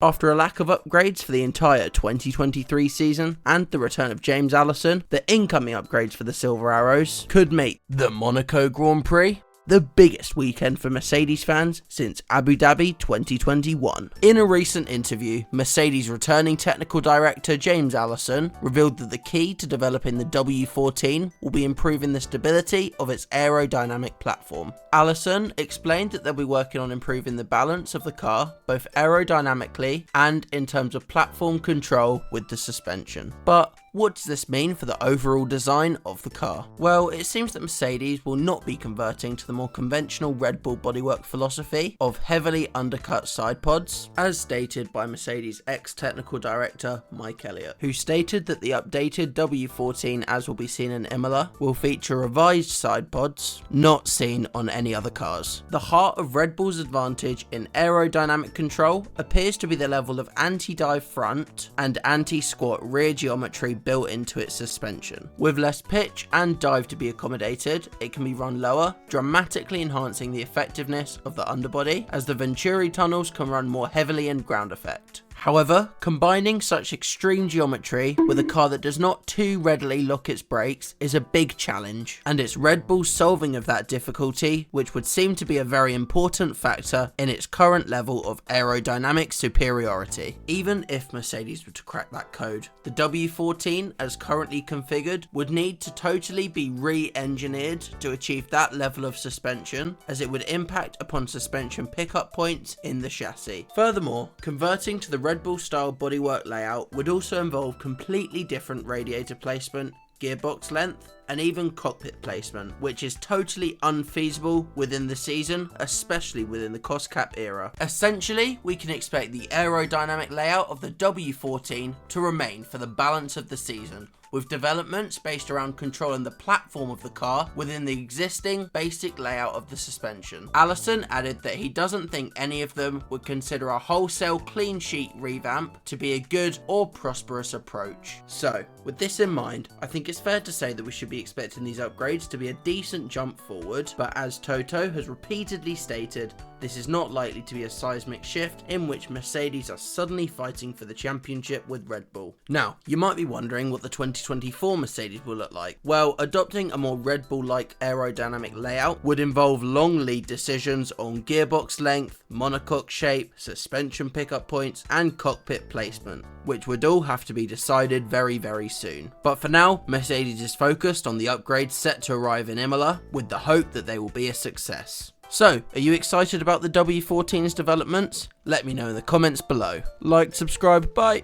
After a lack of upgrades for the entire 2023 season and the return of James Alisson, the incoming upgrades for the Silver Arrows could make the Monaco Grand Prix the biggest weekend for Mercedes fans since Abu Dabhi 2021. In a recent interview, Mercedes returning technical director James Alisson revealed that the key to developing the W14 will be improving the stability of its aerodynamic platform. Alisson explained that they'll be working on improving the balance of the car, both aerodynamically and in terms of platform control with the suspension. But what does this mean for the overall design of the car? Well, it seems that Mercedes will not be converting to the more conventional Red Bull bodywork philosophy of heavily undercut sidepods, as stated by Mercedes ex-technical director Mike Elliott, who stated that the updated W14, as will be seen in Imola, will feature revised sidepods not seen on any other cars. The heart of Red Bull's advantage in aerodynamic control appears to be the level of anti-dive front and anti-squat rear geometry built into its suspension. With less pitch and dive to be accommodated, it can be run lower, dramatically enhancing the effectiveness of the underbody, as the Venturi tunnels can run more heavily in ground effect. However, combining such extreme geometry with a car that does not too readily lock its brakes is a big challenge, and it's Red Bull's solving of that difficulty which would seem to be a very important factor in its current level of aerodynamic superiority. Even if Mercedes were to crack that code, the W14 as currently configured would need to totally be re-engineered to achieve that level of suspension, as it would impact upon suspension pickup points in the chassis. Furthermore, converting to the Red Bull style bodywork layout would also involve completely different radiator placement, gearbox length, and even cockpit placement, which is totally unfeasible within the season, especially within the cost cap era. Essentially, we can expect the aerodynamic layout of the W14 to remain for the balance of the season, with developments based around controlling the platform of the car within the existing basic layout of the suspension. Allison added that he doesn't think any of them would consider a wholesale clean sheet revamp to be a good or prosperous approach. So, with this in mind, I think it's fair to say that we should be expecting these upgrades to be a decent jump forward, but as Toto has repeatedly stated, this is not likely to be a seismic shift in which Mercedes are suddenly fighting for the championship with Red Bull. Now, you might be wondering what the 2024 Mercedes will look like. Well, adopting a more Red Bull-like aerodynamic layout would involve long lead decisions on gearbox length, monocoque shape, suspension pickup points, and cockpit placement, which would all have to be decided very soon. But for now, Mercedes is focused on the upgrades set to arrive in Imola, with the hope that they will be a success. So, are you excited about the W14's developments? Let me know in the comments below. Like, subscribe, bye!